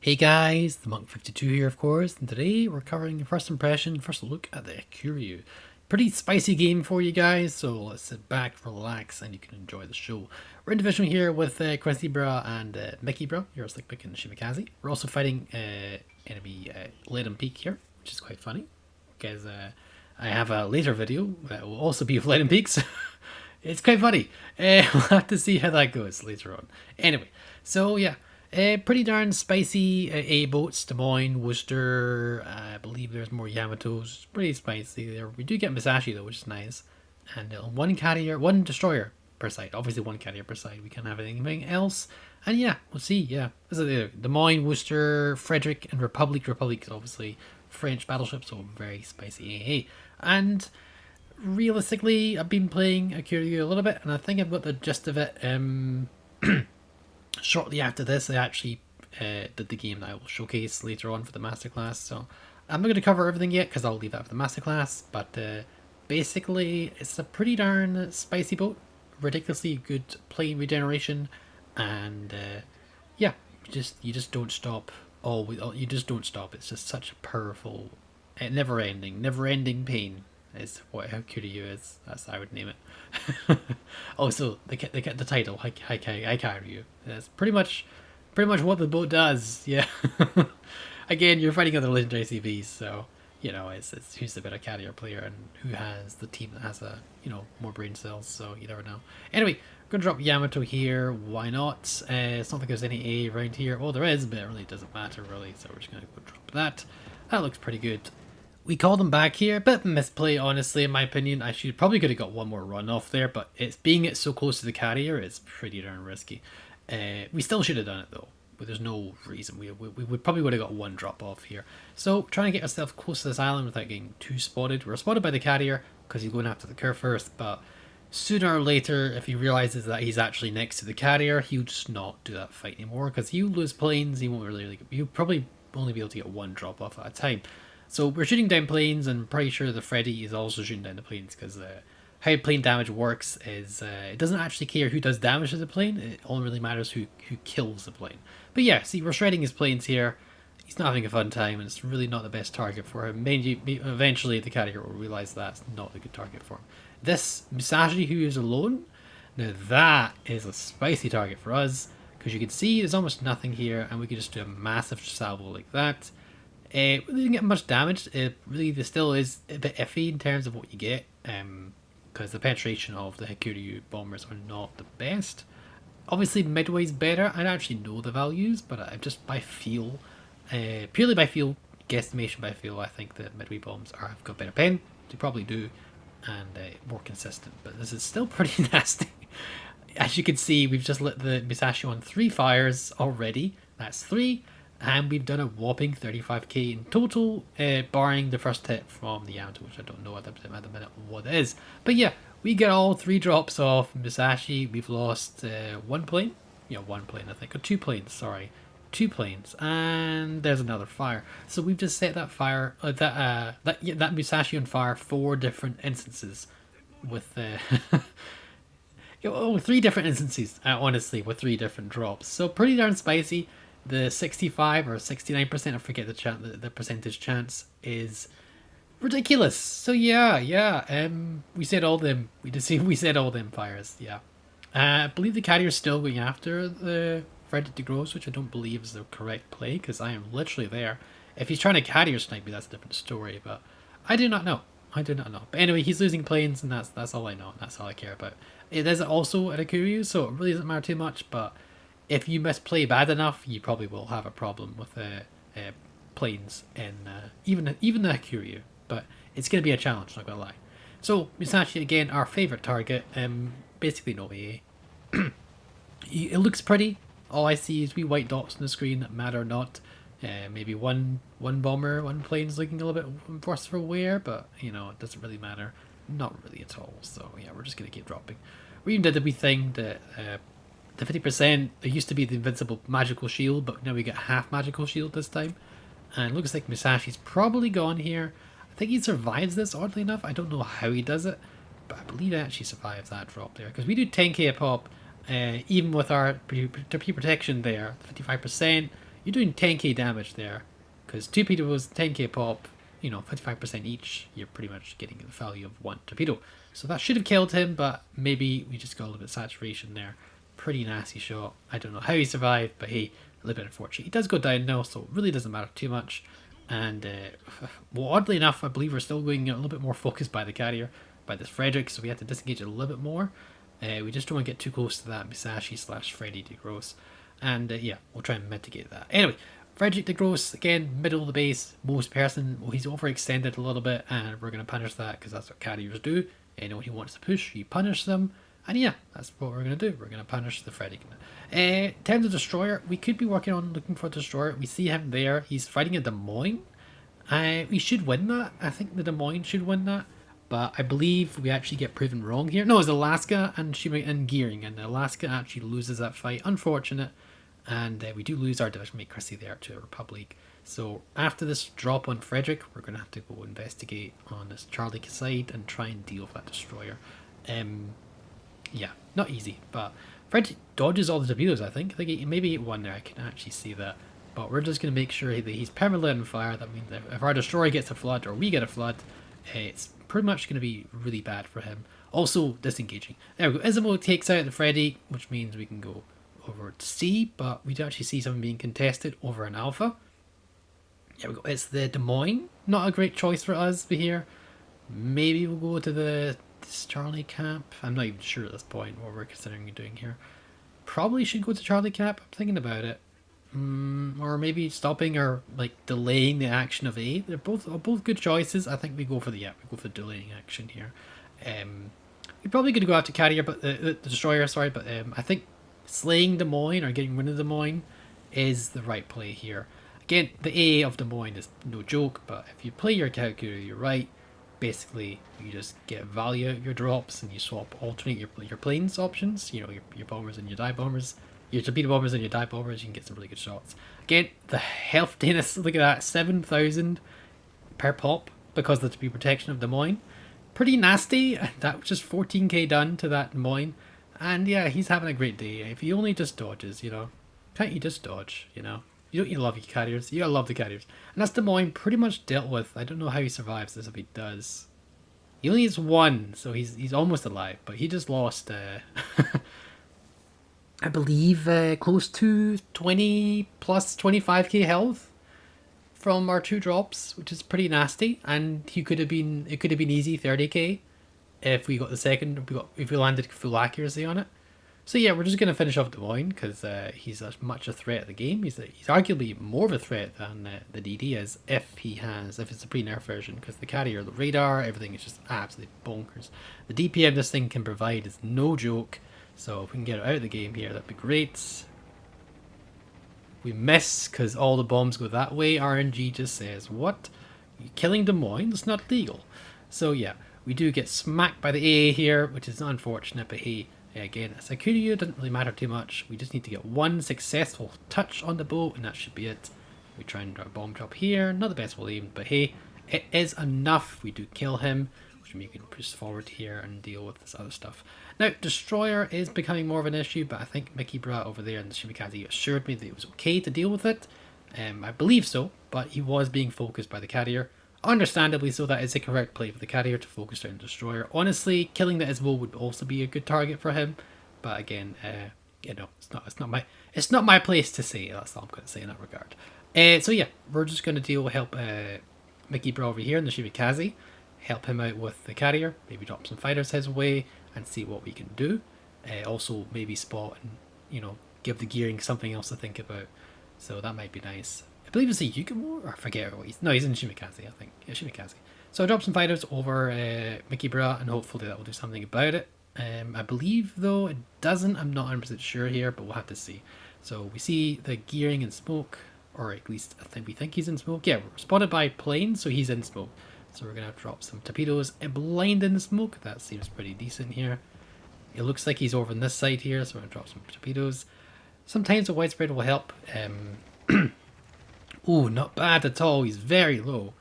Hey guys, the Monk52 here of course, and today we're covering the first impression, first look at the Hakuryu. Pretty spicy game for you guys, so let's sit back, relax, and you can enjoy the show. We're in division here with Quincy Bra and Mickey Bra, you're Slick Pick and Shimikaze. We're also fighting enemy Leaden Peak here, which is quite funny, because I have a later video that will also be of Leaden Peaks. It's quite funny. We'll have to see how that goes later on. Anyway, so yeah. Pretty darn spicy A-boats, Des Moines, Worcester, I believe there's more Yamatos, pretty spicy there. We do get Musashi though, which is nice. And one carrier, one destroyer per side, obviously one carrier per side, we can't have anything else. And yeah, we'll see, yeah. This is Des Moines, Worcester, Frederick, and Republic. Republic is obviously French battleships, so very spicy AA. And realistically, I've been playing Hakuryu a little bit, and I think I've got the gist of it. Shortly after this, I actually did the game that I will showcase later on for the masterclass. So I'm not going to cover everything yet because I'll leave that for the masterclass. But basically, it's a pretty darn spicy boat, ridiculously good plane regeneration, and yeah, you just don't stop. You just don't stop. It's just such a powerful, never ending pain is what Hakuryū is. That's how I would name it. Also, they get the title Hakuryu. That's pretty much what the boat does. Yeah. Again, you're fighting other legendary CVs, so you know it's who's the better carrier player and who has the team that has more brain cells. So you never know. Anyway, we're gonna drop Yamato here. Why not? It's not like there's any A around here. Well, there is, but it really doesn't matter really. So we're just gonna go drop that. That looks pretty good. We called him back here. Bit of misplay, honestly, in my opinion. I should probably could have got one more run off there, but being so close to the carrier, it's pretty darn risky. We still should have done it though, but there's no reason. We would probably would have got one drop off here. So trying to get ourselves close to this island without getting too spotted. We're spotted by the carrier because he's going after the curve first, but sooner or later, if he realizes that he's actually next to the carrier, he'll just not do that fight anymore because he'll lose planes. He won't really. He'll probably only be able to get one drop off at a time. So we're shooting down planes, and I'm pretty sure the Freddy is also shooting down the planes because how plane damage works is it doesn't actually care who does damage to the plane. It only really matters who kills the plane. But yeah, see, we're shredding his planes here. He's not having a fun time, and it's really not the best target for him. Maybe eventually the carrier will realize that's not the good target for him. This Musashi, who is alone, now that is a spicy target for us because you can see there's almost nothing here, and we can just do a massive salvo like that. We didn't get much damage. It really still is a bit iffy in terms of what you get, because the penetration of the Hakuryu bombers are not the best. Obviously, Midway's better. I don't actually know the values, but I just by feel, purely by feel, guesstimation by feel, I think the Midway bombs have got better pen. They probably do, and more consistent. But this is still pretty nasty. As you can see, we've just lit the Musashi on 3 fires already. That's 3. And we've done a whopping 35k in total, barring the first hit from the Yamato, which I don't know at the minute what it is. But yeah, we get all 3 drops off Musashi. We've lost 1 plane. Yeah, 1 plane, I think. Or 2 planes, sorry. 2 planes. And there's another fire. So we've just set that fire, that Musashi on fire 4 different instances with 3 different instances, honestly, with 3 different drops. So pretty darn spicy. The 65 or 69%, I forget the percentage chance, is ridiculous. So yeah, we said all them. We said all them fires. Yeah, I believe the carrier's still going after the Fred de Gros, which I don't believe is the correct play because I am literally there. If he's trying to carrier snipe me, that's a different story. But I do not know. But anyway, he's losing planes, and that's all I know. That's all I care about. It is also at Hakuryu, so it really doesn't matter too much. But if you misplay bad enough, you probably will have a problem with planes in even the Hakuryu. But it's going to be a challenge, not going to lie. So Musashi again, our favourite target. Basically no AA. It looks pretty. All I see is wee white dots on the screen that matter not. Maybe one bomber, 1 plane's looking a little bit worse for wear, but it doesn't really matter. Not really at all. So yeah, we're just going to keep dropping. We even did the wee thing that. The 50%, there used to be the invincible magical shield, but now we get half magical shield this time. And it looks like Musashi's probably gone here. I think he survives this, oddly enough. I don't know how he does it, but I believe he actually survives that drop there. Because we do 10k a pop, even with our protection there, 55%. you're doing 10k damage there, because 2 torpedoes, 10k pop, 55% each, you're pretty much getting the value of 1 torpedo. So that should have killed him, but maybe we just got a little bit of saturation there. Pretty nasty shot. I don't know how he survived, but hey, a little bit unfortunate. He does go down now, so it really doesn't matter too much. And, well, oddly enough, I believe we're still going a little bit more focused by the carrier, by this Frederick, so we have to disengage it a little bit more. We just don't want to get too close to that Musashi / Freddy DeGrosse. And, yeah, we'll try and mitigate that. Anyway, Frederick DeGrosse, again, middle of the base, most person, well, he's overextended a little bit, and we're going to punish that, because that's what carriers do. Anyone who wants to push, you punish them. And yeah, that's what we're going to do. We're going to punish the Freddy. In terms of Destroyer, we could be working on looking for a Destroyer. We see him there. He's fighting a Des Moines. We should win that. I think the Des Moines should win that. But I believe we actually get proven wrong here. No, it's Alaska and Gearing. And Alaska actually loses that fight. Unfortunate. And we do lose our division mate Chrissy there to a Republic. So after this drop on Frederick, we're going to have to go investigate on this Charlie side and try and deal with that Destroyer. Yeah, not easy, but Fred dodges all the torpedoes, I think. I think he maybe ate one there, I can actually see that. But we're just going to make sure that he's permanently on fire. That means if our Destroyer gets a flood, or we get a flood, it's pretty much going to be really bad for him. Also, disengaging. There we go. Isabel takes out the Freddy, which means we can go over to C, but we do actually see something being contested over an Alpha. There we go. It's the Des Moines. Not a great choice for us here. Maybe we'll go to this Charlie Cap. I'm not even sure at this point what we're considering doing here. Probably should go to Charlie Cap. I'm thinking about it. Or maybe stopping or like delaying the action of A. They're both good choices. I think we go for the delaying action here. We're probably going to go after Carrier, but the Destroyer. Sorry, but I think slaying Des Moines or getting rid of Des Moines is the right play here. Again, the A of Des Moines is no joke, but if you play your Hakuryū, you're right. Basically, you just get value out of your drops and you alternate your planes options. Your bombers and your dive bombers, your torpedo bombers and your dive bombers. You can get some really good shots. Again, the health Dennis, look at that, 7,000 per pop because of the torpedo protection of Des Moines. Pretty nasty. That was just 14k done to that Des Moines. And yeah, he's having a great day. If he only just dodges, can't you just dodge, You love your carriers. You gotta love the carriers. And that's Des Moines pretty much dealt with. I don't know how he survives this if he does. He only has 1, so he's almost alive. But he just lost, I believe, close to 20 plus 25k health from our 2 drops, which is pretty nasty. And it could have been easy 30k if we got the second. If we landed full accuracy on it. So yeah, we're just going to finish off Des Moines because he's as much a threat at the game. He's arguably more of a threat than the DD is if it's a pre-nerf version, because the carrier, the radar, everything is just absolutely bonkers. The DPM this thing can provide is no joke, so if we can get it out of the game here, that'd be great. We miss because all the bombs go that way. RNG just says, what? You're killing Des Moines? It's not legal. So yeah, we do get smacked by the A here, which is unfortunate, but hey, again, as Hakuryu, doesn't really matter too much. We just need to get 1 successful touch on the boat, and that should be it. We try and do a bomb drop here. Not the best we'll aim, but hey, it is enough. We do kill him, which means we can push forward here and deal with this other stuff. Now, Destroyer is becoming more of an issue, but I think Mickey Bra over there in the Shimikaze assured me that it was okay to deal with it. I believe so, but he was being focused by the carrier. Understandably so, that is the correct play for the carrier to focus on Destroyer. Honestly, killing the Isabel would also be a good target for him, but again, it's not my place to say. That's all I'm going to say in that regard. So yeah, we're just going to help Mickey Bra over here in the Shimikaze, help him out with the carrier, maybe drop some fighters his way and see what we can do. Also maybe spot and give the gearing something else to think about. So that might be nice. I believe it's a Yukimo, or I forget what he's in Shimikaze, I think. Yeah, Shimikaze. So I drop some fighters over Mickey Bra, and hopefully that will do something about it. I believe, though, it doesn't. I'm not 100% sure here, but we'll have to see. So we see the gearing in smoke, or at least we think he's in smoke. Yeah, we're spotted by plane, so he's in smoke. So we're going to drop some torpedoes and blind in the smoke. That seems pretty decent here. It looks like he's over on this side here, so we're going to drop some torpedoes. Sometimes a widespread will help. Oh, not bad at all. He's very low.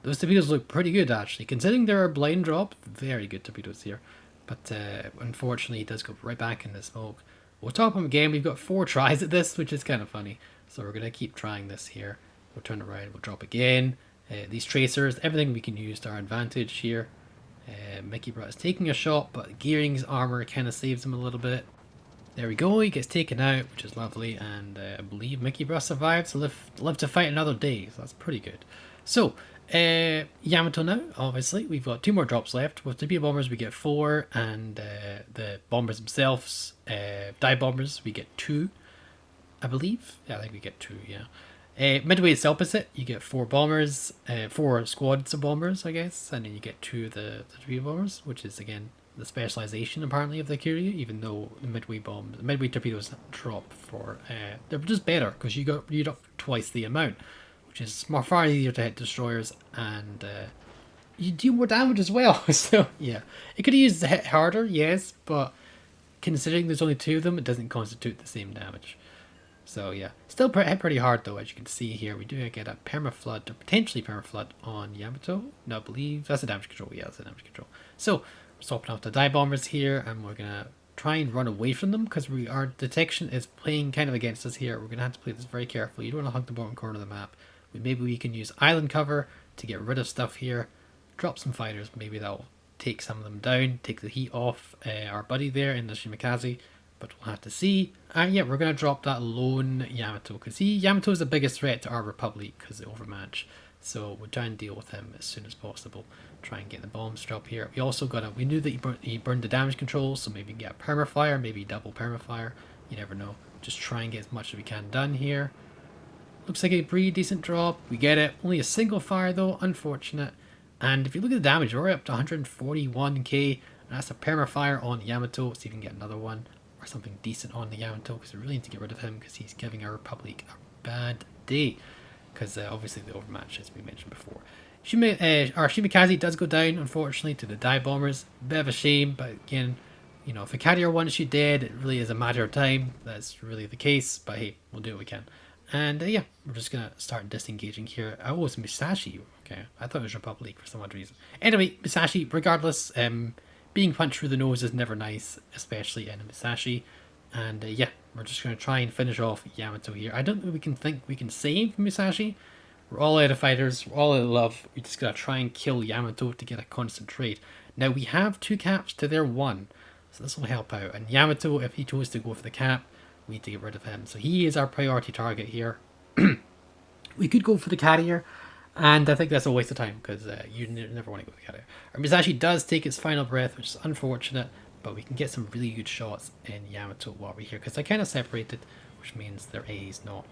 Those torpedoes look pretty good, actually. Considering they're a blind drop, very good torpedoes here. But unfortunately, he does go right back in the smoke. We'll top him again. We've got 4 tries at this, which is kind of funny. So we're going to keep trying this here. We'll turn it around, we'll drop again. These tracers, everything we can use to our advantage here. Mickey Brat is taking a shot, but gearing his armor kind of saves him a little bit. There we go, he gets taken out, which is lovely, and I believe Mickey Brat survives to live to fight another day, so that's pretty good. So, Yamato now, obviously, we've got 2 more drops left. With the bombers we get 4, and the bombers themselves, dive bombers, we get 2, I believe. Yeah, I think we get 2, yeah. Midway it's opposite, you get 4 bombers, 4 squads of bombers, I guess, and then you get 2 of the 3 bombers, which is, again, the specialization apparently of the Hakuryu, even though the midway torpedoes drop for they're just better because you got twice the amount, which is far easier to hit destroyers, and you do more damage as well. So yeah, it could have used to hit harder, yes, but considering there's only 2 of them, it doesn't constitute the same damage. So yeah, still hit pretty hard though, as you can see here. We do get a permaflood, or potentially permaflood, on Yamato. No, I believe that's a damage control. Yeah, that's a damage control. So swapping off the dive bombers here, and we're gonna try and run away from them because our detection is playing kind of against us here. We're gonna have to play this very carefully. You don't want to hug the bottom corner of the map. Maybe we can use island cover to get rid of stuff here. Drop some fighters. Maybe that'll take some of them down, take the heat off our buddy there in the Shimakaze. But we'll have to see. And yeah, we're gonna drop that lone Yamato because Yamato is the biggest threat to our Republic because of the overmatch. So we'll try and deal with him as soon as possible. Try and get the bombs drop here. We also we knew that he burned the damage control, so maybe get a permafire, maybe double permafire. You never know. Just try and get as much as we can done here. Looks like a pretty decent drop. We get it. Only a single fire though, unfortunate. And if you look at the damage, we're up to 141k. And that's a permafire on Yamato. Let's see if we can get another one or something decent on the Yamato, because we really need to get rid of him because he's giving our Republic a bad day. Because obviously the overmatch, as we mentioned before. Our Shimakaze does go down, unfortunately, to the dive bombers. Bit of a shame, but again, you know, if a carrier wants you dead, it really is a matter of time. That's really the case, but hey, we'll do what we can. And yeah, we're just gonna start disengaging here. Oh, it's Musashi. Okay, I thought it was Republic for some odd reason. Anyway, Musashi, regardless, being punched through the nose is never nice, especially in a Musashi. And yeah, we're just going to try and finish off Yamato here. I don't think we can save Musashi. We're all out of fighters. We're all out of love. We just got to try and kill Yamato to get a constant trade. Now, we have 2 caps to their 1. So this will help out. And Yamato, if he chose to go for the cap, we need to get rid of him. So he is our priority target here. We could go for the carrier. And I think that's a waste of time because you never want to go for the carrier. Our Musashi does take its final breath, which is unfortunate. But we can get some really good shots in Yamato while we're here because they're kind of separated, which means their A is not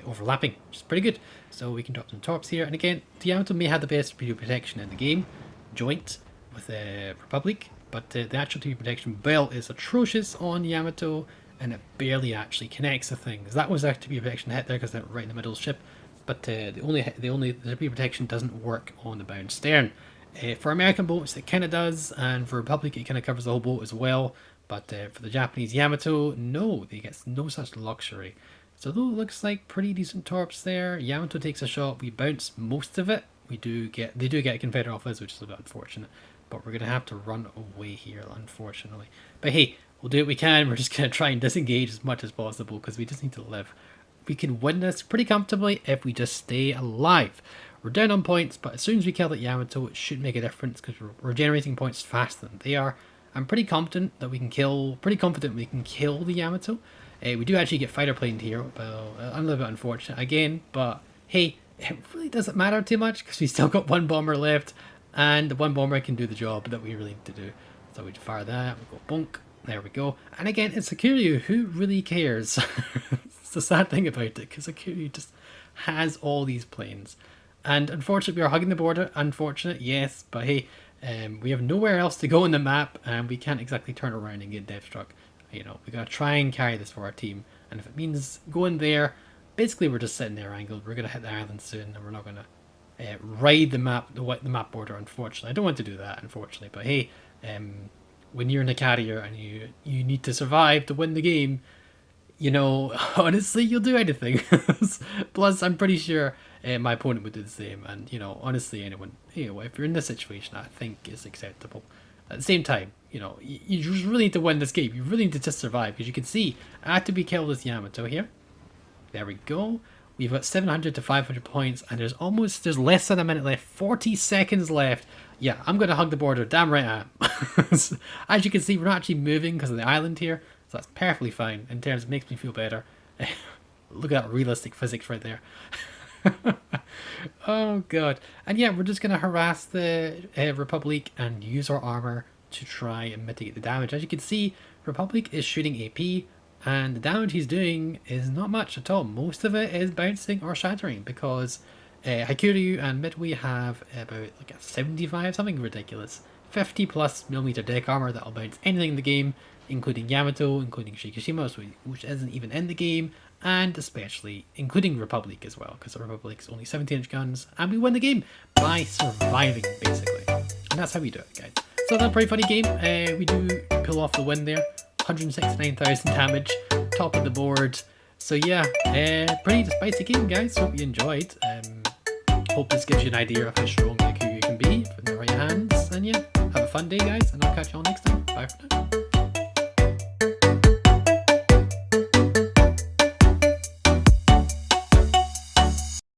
overlapping, which is pretty good. So we can drop some torps here. And again, the Yamato may have the best torpedo protection in the game, joint with the Republic, but the actual torpedo protection belt is atrocious on Yamato, and it barely actually connects the things. That was actually torpedo protection hit there because they're right in the middle of the ship, but the torpedo protection doesn't work on the bound stern. For American boats it kind of does, and for Republic it kind of covers the whole boat as well, but for the Japanese Yamato, no, they get no such luxury. So though it looks like pretty decent torps there, Yamato takes a shot, we bounce most of it. They do get a Confederate off us, which is a bit unfortunate, but we're going to have to run away here, unfortunately. But hey, we'll do what we can. We're just going to try and disengage as much as possible because we just need to live. We can win this pretty comfortably if we just stay alive. We're down on points, but as soon as we kill that Yamato, it should make a difference because we're generating points faster than they are. I'm pretty confident that we can kill the Yamato. We do actually get fighter planed here, but I'm a little bit unfortunate again. But hey, it really doesn't matter too much because we still got 1 bomber left, and the 1 bomber can do the job that we really need to do. So we fire that, we go bonk, there we go. And again, it's Hakuryu. Who really cares? It's the sad thing about it because Hakuryu just has all these planes. And unfortunately, we are hugging the border. Unfortunate, yes, but hey, we have nowhere else to go on the map, and we can't exactly turn around and get death struck. You know, we gotta try and carry this for our team, and if it means going there, basically we're just sitting there angled. We're gonna hit the island soon, and we're not gonna ride the map border. Unfortunately, I don't want to do that, unfortunately. But hey, when you're in a carrier and you need to survive to win the game, you know, honestly, you'll do anything. Plus, I'm pretty sure my opponent would do the same. And, you know, honestly, anyone, you know, if you're in this situation, I think it's acceptable. At the same time, you know, you just really need to win this game. You really need to just survive. Because you can see, I had to be killed as Yamato here. There we go. We've got 700 to 500 points, and there's less than a minute left. 40 seconds left. Yeah, I'm going to hug the border. Damn right I am. As you can see, we're not actually moving because of the island here. So that's perfectly fine in terms of makes me feel better. Look at that realistic physics right there. Oh god. And yeah, we're just going to harass the Republic and use our armor to try and mitigate the damage. As you can see, Republic is shooting AP, and the damage he's doing is not much at all. Most of it is bouncing or shattering because Hakuryu and Midway have about like a 75, something ridiculous, 50 plus millimeter deck armor that'll bounce anything in the game, including Yamato, including Shikishima, which isn't even in the game, and especially including Republic as well, because the Republic's only 17-inch guns, and we win the game by surviving, basically. And that's how we do it, guys. So that's a pretty funny game. We do pull off the win there. 169,000 damage, top of the board. So yeah, pretty spicy game, guys. Hope you enjoyed. Hope this gives you an idea of how strong the Hakuryu can be in the right hands. And yeah, have a fun day, guys, and I'll catch you all next time. Bye for now.